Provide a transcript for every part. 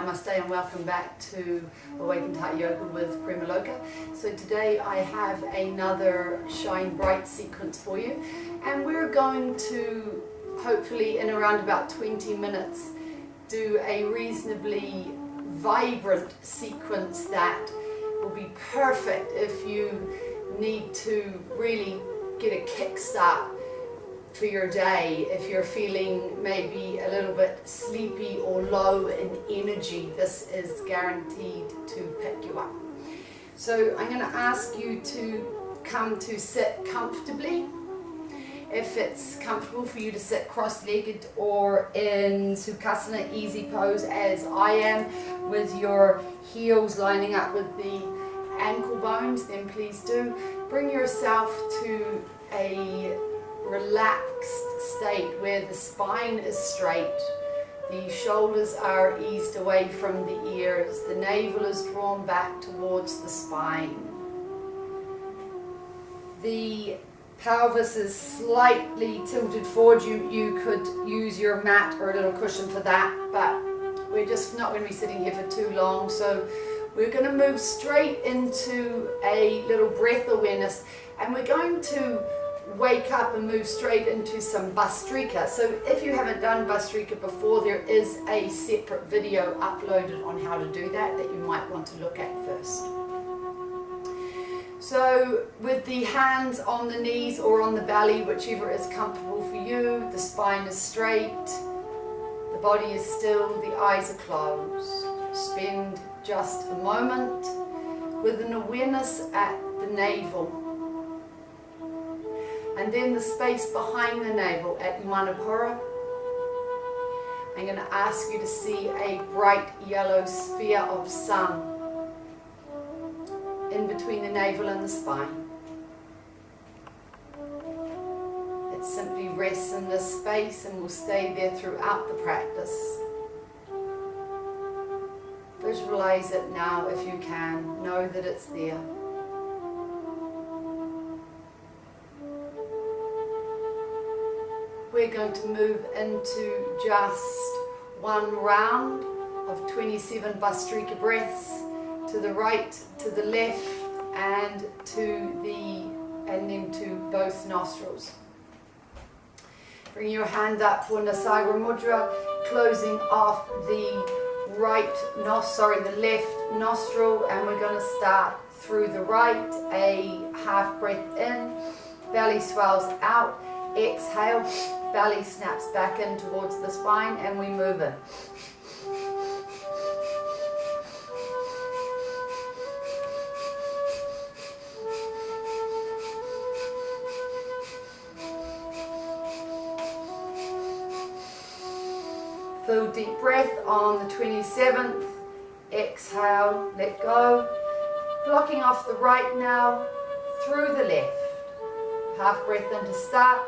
Namaste and welcome back to Awakened Heart Yoga with Premaloka. So today I have another Shine Bright sequence for you, and we're going to hopefully in around about 20 minutes do a reasonably vibrant sequence that will be perfect if you need to really get a kickstart for your day. If you're feeling maybe a little bit sleepy or low in energy, this is guaranteed to pick you up. So I'm going to ask you to come to sit comfortably. If it's comfortable for you to sit cross-legged or in Sukhasana, easy pose as I am, with your heels lining up with the ankle bones, then please do. Bring yourself to a relaxed state where the spine is straight, the shoulders are eased away from the ears, the navel is drawn back towards the spine. The pelvis is slightly tilted forward. You could use your mat or a little cushion for that, but we're just not going to be sitting here for too long, so we're going to move straight into a little breath awareness, and we're going to wake up and move straight into some Bhastrika. So if you haven't done Bhastrika before, there is a separate video uploaded on how to do that you might want to look at first. So with the hands on the knees or on the belly, whichever is comfortable for you, the spine is straight, the body is still, the eyes are closed. Spend just a moment with an awareness at the navel, and then the space behind the navel at Manipura. I'm going to ask you to see a bright yellow sphere of sun in between the navel and the spine. It simply rests in this space and will stay there throughout the practice. Visualize it now if you can. Know that it's there. We're going to move into just one round of 27 Bhastrika breaths, to the right, to the left, and then to both nostrils. Bring your hand up for Nasagra Mudra, closing off the the left nostril, and we're going to start through the right. A half breath in, belly swells out. Exhale, belly snaps back in towards the spine, and we move in. Full deep breath on the 27th. Exhale, let go. Blocking off the right now, through the left. Half breath in to start.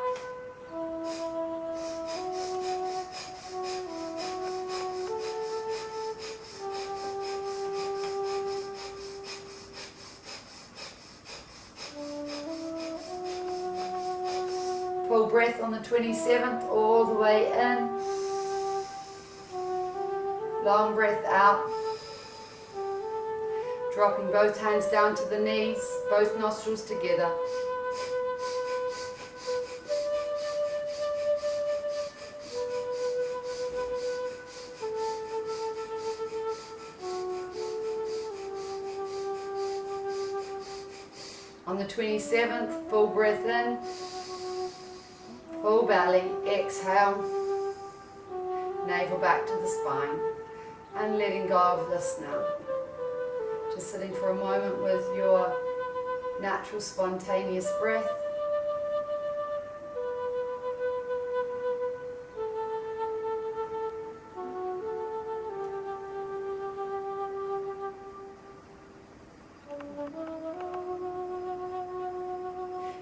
Full breath on the 27th, all the way in. Long breath out. Dropping both hands down to the knees, both nostrils together. On the 27th, full breath in, full belly, exhale, navel back to the spine, and letting go of this now. Just sitting for a moment with your natural spontaneous breath.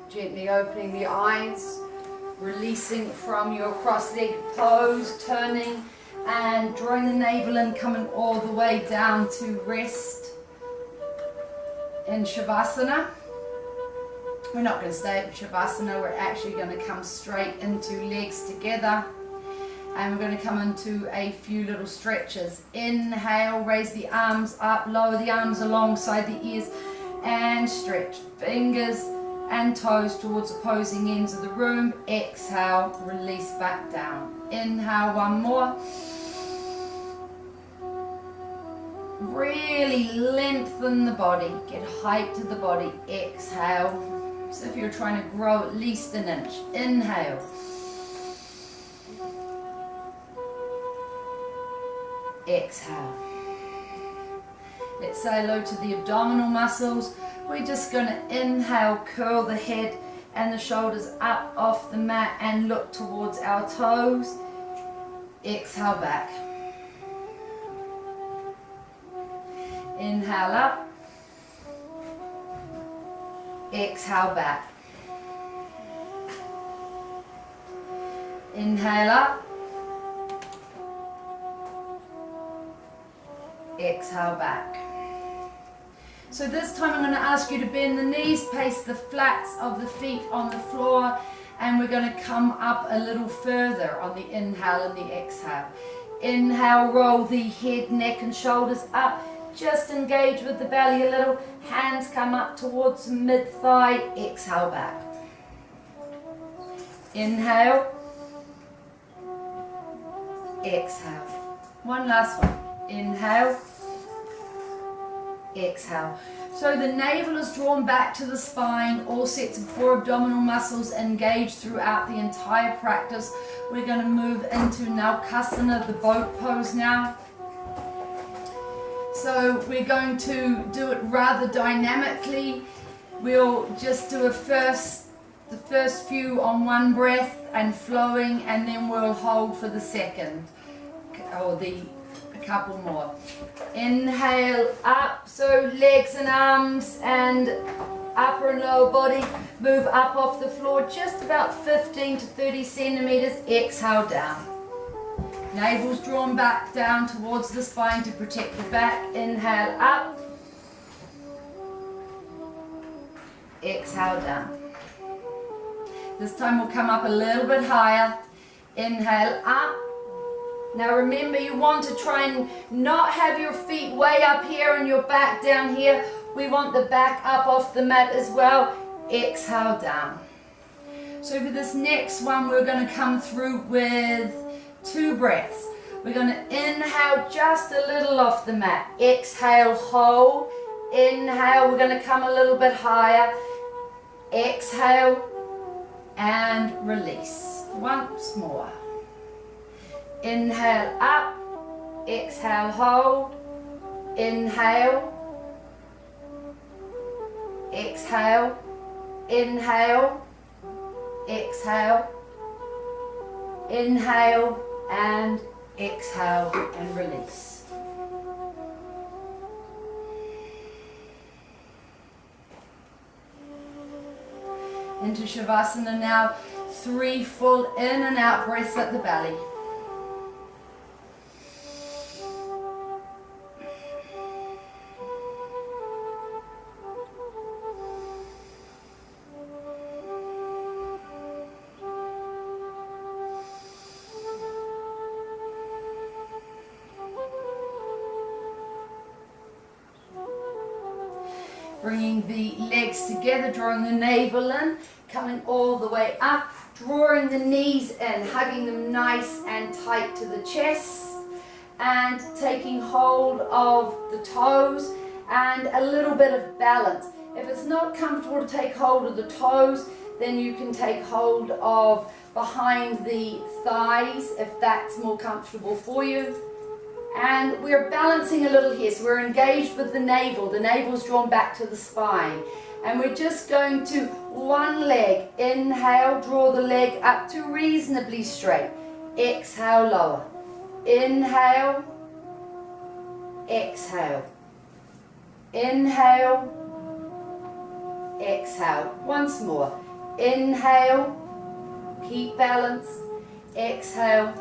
Gently opening the eyes, releasing from your cross-legged pose, turning and drawing the navel in, coming all the way down to rest in Shavasana. We're not going to stay in Shavasana, we're actually going to come straight into legs together. And we're going to come into a few little stretches. Inhale, raise the arms up, lower the arms alongside the ears, and stretch fingers and toes towards opposing ends of the room. Exhale, release back down. Inhale, one more. Really lengthen the body, get height to the body. Exhale. So if you're trying to grow at least an inch, inhale. Exhale. Let's say hello to the abdominal muscles. We're just going to inhale, curl the head and the shoulders up off the mat and look towards our toes. Exhale back. Inhale up. Exhale back. Inhale up. Exhale back. So this time I'm going to ask you to bend the knees, place the flats of the feet on the floor, and we're going to come up a little further on the inhale and the exhale. Inhale, roll the head, neck and shoulders up. Just engage with the belly a little. Hands come up towards mid-thigh. Exhale back. Inhale. Exhale. One last one. Inhale. Exhale. So the navel is drawn back to the spine. All sets of 4 abdominal muscles engaged throughout the entire practice. We're going to move into Naukasana, the boat pose now. So we're going to do it rather dynamically. We'll just do the first few on one breath and flowing, and then we'll hold for the second, or a couple more. Inhale up, so legs and arms and upper and lower body move up off the floor just about 15 to 30 centimeters. Exhale down. Navel's drawn back down towards the spine to protect the back. Inhale up. Exhale down. This time we'll come up a little bit higher. Inhale up. Now remember, you want to try and not have your feet way up here and your back down here. We want the back up off the mat as well. Exhale down. So for this next one, we're going to come through with 2 breaths. We're going to inhale just a little off the mat. Exhale, hold. Inhale, we're going to come a little bit higher. Exhale and release. Once more. Inhale up. Exhale, hold. Inhale. Exhale. Inhale. Exhale. Inhale and exhale and release. Into Shavasana now. 3 full in and out breaths at the belly. Bringing the legs together, drawing the navel in, coming all the way up, drawing the knees in, hugging them nice and tight to the chest, and taking hold of the toes and a little bit of balance. If it's not comfortable to take hold of the toes, then you can take hold of behind the thighs if that's more comfortable for you. And we're balancing a little here, so we're engaged with the navel. The navel's drawn back to the spine. And we're just going to one leg. Inhale, draw the leg up to reasonably straight. Exhale, lower. Inhale. Exhale. Inhale. Exhale. Once more. Inhale. Keep balance. Exhale.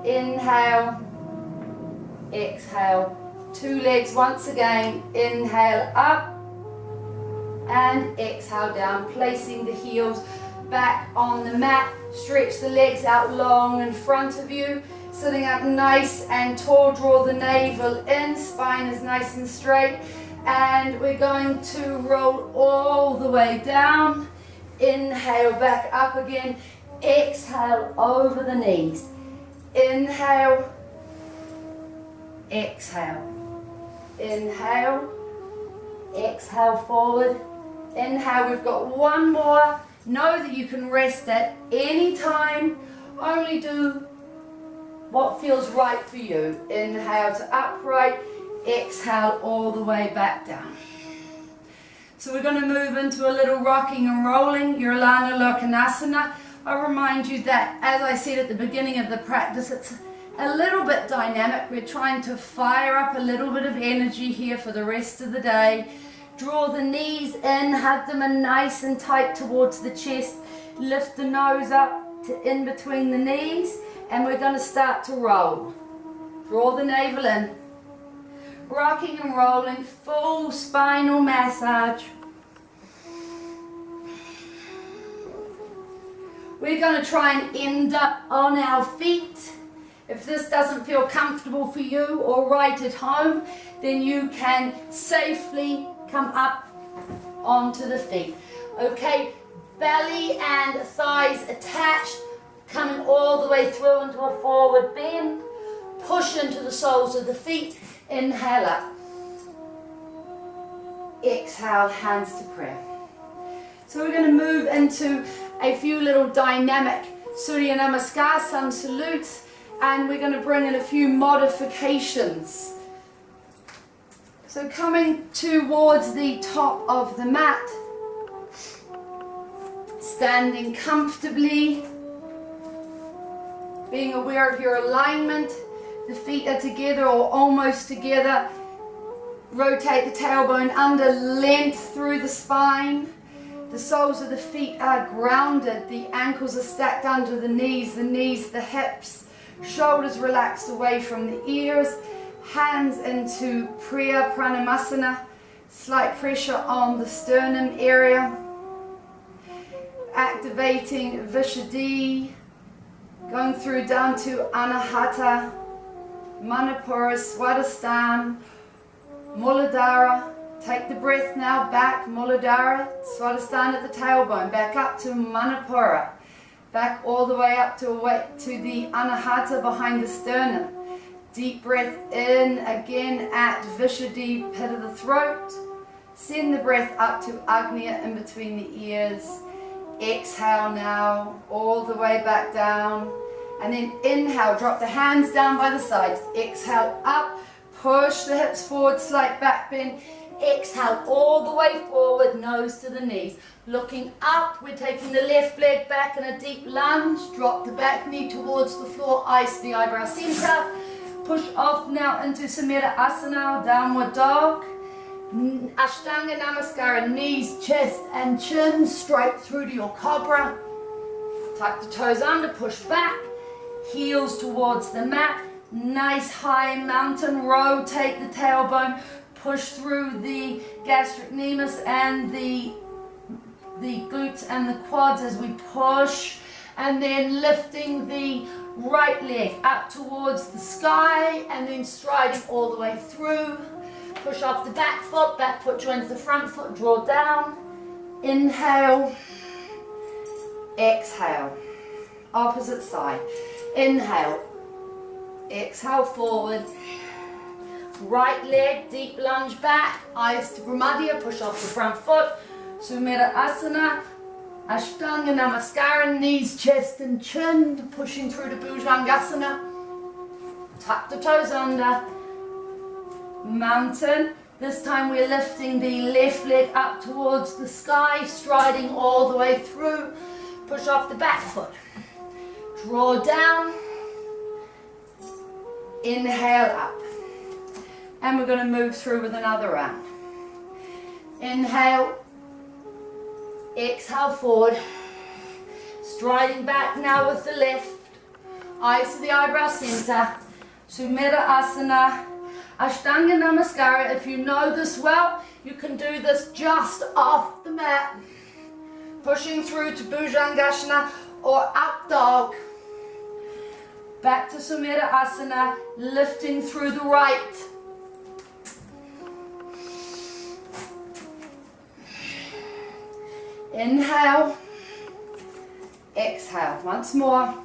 Inhale. Exhale. 2 legs once again. Inhale up and exhale down, placing the heels back on the mat. Stretch the legs out long in front of you. Sitting up nice and tall, draw the navel in, spine is nice and straight. And we're going to roll all the way down. Inhale, back up again. Exhale, over the knees. Inhale, exhale. Inhale, exhale forward. Inhale, we've got one more. Know that you can rest at any time. Only do what feels right for you. Inhale to upright, exhale all the way back down. So we're going to move into a little rocking and rolling, your Premaloka. I'll remind you that, as I said at the beginning of the practice, it's a little bit dynamic. We're trying to fire up a little bit of energy here for the rest of the day. Draw the knees in, hug them in nice and tight towards the chest. Lift the nose up to in between the knees, and we're going to start to roll. Draw the navel in. Rocking and rolling, full spinal massage. We're going to try and end up on our feet. If this doesn't feel comfortable for you or right at home, then you can safely come up onto the feet. Okay, belly and thighs attached, coming all the way through into a forward bend. Push into the soles of the feet. Inhale up. Exhale, hands to prayer. So we're going to move into a few little dynamic Surya Namaskar, sun salutes, and we're going to bring in a few modifications. So coming towards the top of the mat, standing comfortably, being aware of your alignment. The feet are together or almost together. Rotate the tailbone under, length through the spine. The soles of the feet are grounded. The ankles are stacked under the knees, the hips. Shoulders relaxed away from the ears. Hands into Premaloka. Slight pressure on the sternum area. Activating Vishuddhi. Going through down to Anahata, Manipura, Swadhisthana, Muladhara. Take the breath now back, Muladhara, Swadhisthana at the tailbone, back up to Manipura, back all the way up to the Anahata behind the sternum. Deep breath in again at Vishuddhi, pit of the throat. Send the breath up to Agnya in between the ears. Exhale now, all the way back down. And then inhale, drop the hands down by the sides. Exhale up, push the hips forward, slight back bend. Exhale all the way forward, nose to the knees. Looking up, we're taking the left leg back in a deep lunge. Drop the back knee towards the floor, eyes to the eyebrow center. Push off now into Samita Asana, downward dog. Ashtanga Namaskara, knees, chest and chin straight through to your cobra. Tuck the toes under, push back, heels towards the mat. Nice high mountain, rotate the tailbone, push through the gastric nemus and the glutes and the quads as we push, and then lifting the right leg up towards the sky and then striding all the way through. Push off the back foot joins the front foot, draw down. Inhale, exhale, opposite side. Inhale, exhale forward. Right leg, deep lunge back, eyes to Brahmadya, push off the front foot. Sumera Asana, Ashtanga Namaskara, knees, chest and chin, pushing through to Bhujangasana. Tuck the toes under. Mountain. This time we're lifting the left leg up towards the sky, striding all the way through. Push off the back foot. Draw down. Inhale up. And we're going to move through with another round. Inhale. Exhale forward. Striding back now with the left. Eyes to the eyebrow center. Sumera Asana. Ashtanga Namaskara. If you know this well, you can do this just off the mat. pushing through to Bhujangasana or up dog. Back to Sumera Asana, lifting through the right. Inhale, exhale, once more.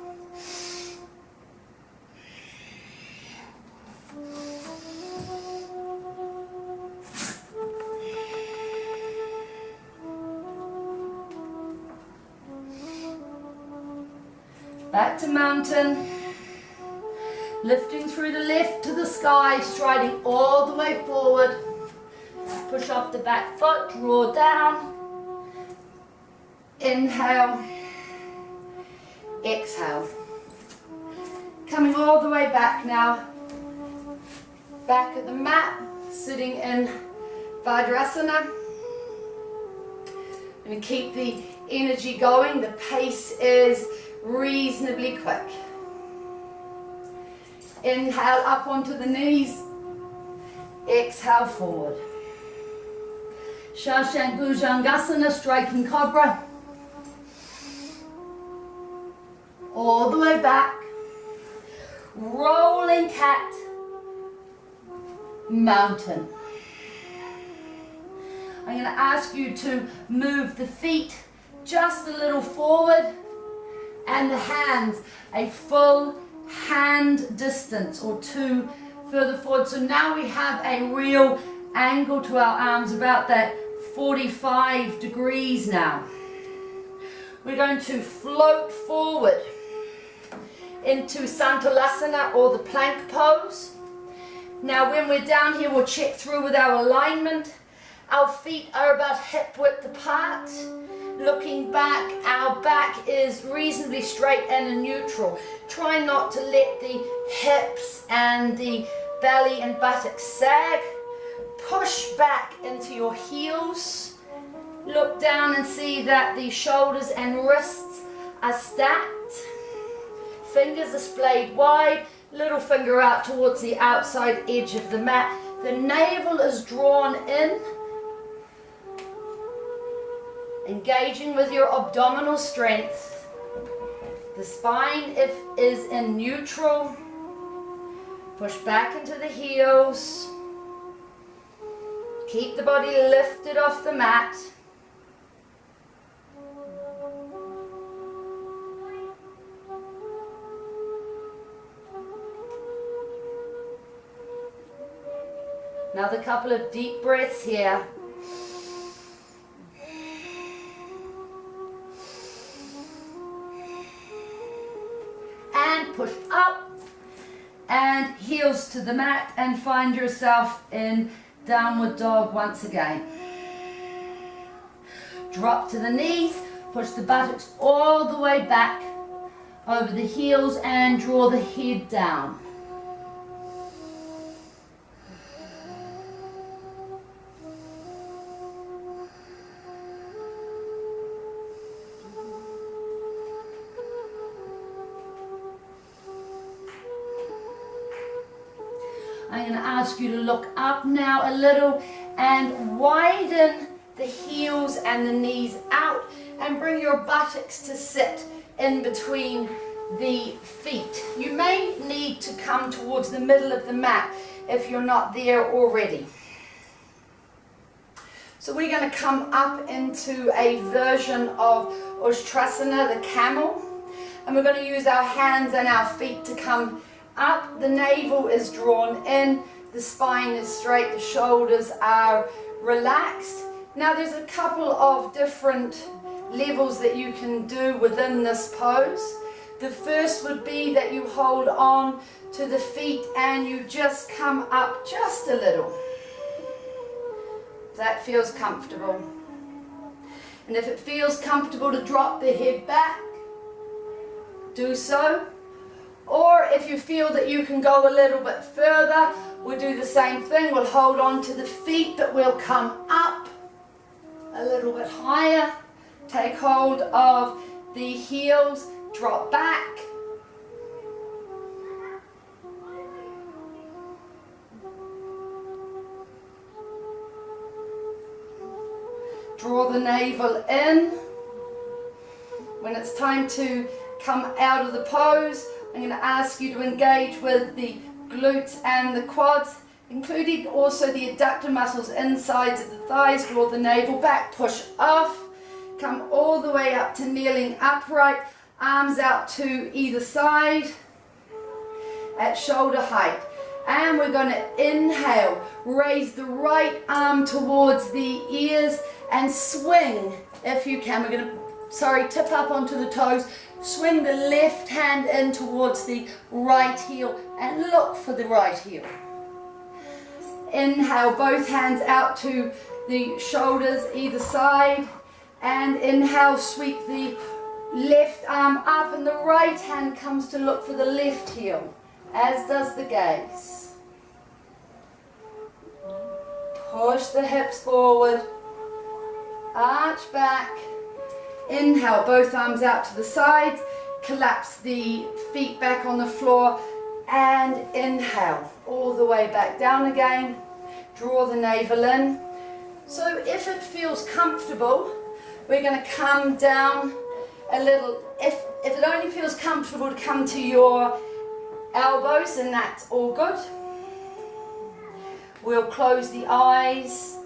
Back to mountain, lifting through the left to the sky, striding all the way forward. Push off the back foot, draw down. Inhale, exhale. Coming all the way back now. Back of the mat, sitting in Vajrasana. I'm going to keep the energy going. The pace is reasonably quick. Inhale up onto the knees. Exhale forward. Shashank Bhujangasana, striking cobra. All the way back. Rolling cat. Mountain. I'm going to ask you to move the feet just a little forward and the hands a full hand distance or two further forward. So now we have a real angle to our arms, about that 45 degrees now. We're going to float forward into Santalasana or the plank pose. Now when we're down here, we'll check through with our alignment. Our feet are about hip width apart. Looking back, our back is reasonably straight and in neutral. Try not to let the hips and the belly and buttocks sag. Push back into your heels. Look down and see that the shoulders and wrists are stacked. Fingers are splayed wide. Little finger out towards the outside edge of the mat. The navel is drawn in. Engaging with your abdominal strength. The spine is in neutral. Push back into the heels. Keep the body lifted off the mat. Another couple of deep breaths here. And push up and heels to the mat and find yourself in downward dog once again. Drop to the knees, push the buttocks all the way back over the heels and draw the head down. I'm going to ask you to look up now a little and widen the heels and the knees out and bring your buttocks to sit in between the feet. You may need to come towards the middle of the mat if you're not there already. So we're going to come up into a version of Ustrasana, the camel, and we're going to use our hands and our feet to come up. The navel is drawn in, the spine is straight, the shoulders are relaxed. Now there's a couple of different levels that you can do within this pose. The first would be that you hold on to the feet and you just come up just a little. That feels comfortable. And if it feels comfortable to drop the head back, do so. Or if you feel that you can go a little bit further, we'll do the same thing. We'll hold on to the feet, but we'll come up a little bit higher. Take hold of the heels, drop back. Draw the navel in. When it's time to come out of the pose, I'm going to ask you to engage with the glutes and the quads, including also the adductor muscles insides of the thighs. Draw the navel back, push off, come all the way up to kneeling upright, arms out to either side at shoulder height. And we're going to inhale, raise the right arm towards the ears and swing if you can. We're going to, tip up onto the toes, swing the left hand in towards the right heel and look for the right heel. Inhale, both hands out to the shoulders either side, and inhale, sweep the left arm up and the right hand comes to look for the left heel, as does the gaze. Push the hips forward, arch back. Inhale, both arms out to the sides, collapse the feet back on the floor, and inhale all the way back down again. Draw the navel in. So if it feels comfortable, we're going to come down a little. If it only feels comfortable to come to your elbows, then that's all good. We'll close the eyes,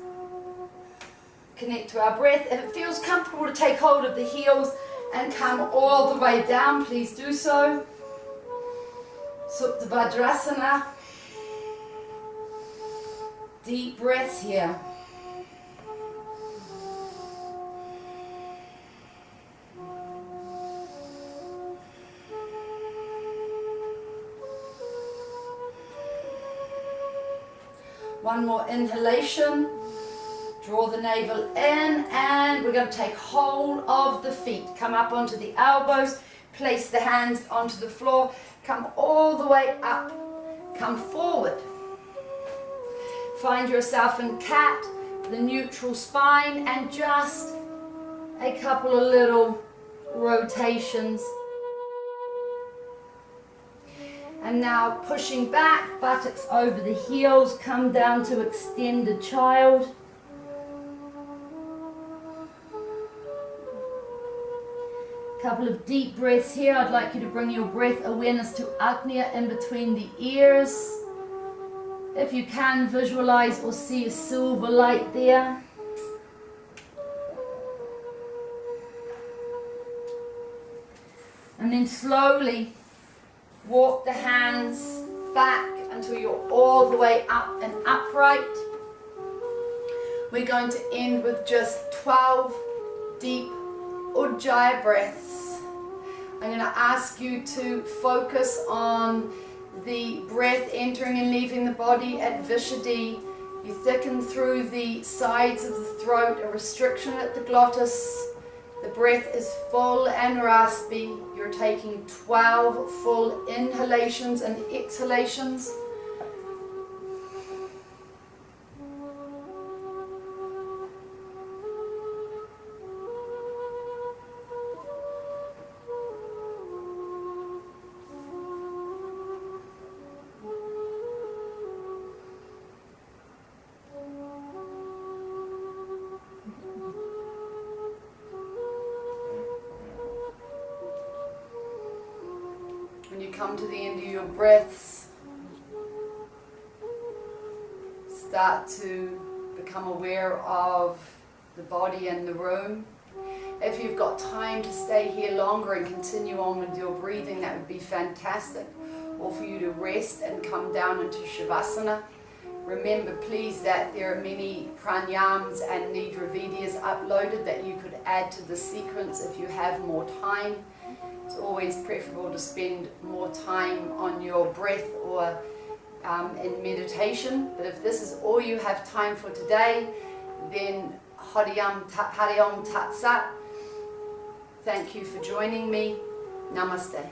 connect to our breath. If it feels comfortable to take hold of the heels and come all the way down, please do so. Supta Vajrasana. Deep breaths here. One more inhalation. Draw the navel in, and we're going to take hold of the feet. Come up onto the elbows, place the hands onto the floor, come all the way up, come forward. Find yourself in cat, the neutral spine, and just a couple of little rotations. And now pushing back, buttocks over the heels, come down to extended child. Couple of deep breaths here. I'd like you to bring your breath awareness to Agnya in between the ears. If you can, visualize or see a silver light there. And then slowly walk the hands back until you're all the way up and upright. We're going to end with just 12 deep Ujjayi breaths. I'm going to ask you to focus on the breath entering and leaving the body at Vishuddhi. You thicken through the sides of the throat, a restriction at the glottis. The breath is full and raspy. You're taking 12 full inhalations and exhalations. When you come to the end of your breaths, start to become aware of the body and the room. If you've got time to stay here longer and continue on with your breathing, that would be fantastic. Or for you to rest and come down into Shavasana. Remember, please, that there are many pranayams and nidra vidyas uploaded that you could add to the sequence if you have more time. It's always preferable to spend more time on your breath or in meditation. But if this is all you have time for today, then Hariyam Tat Sat. Thank you for joining me. Namaste.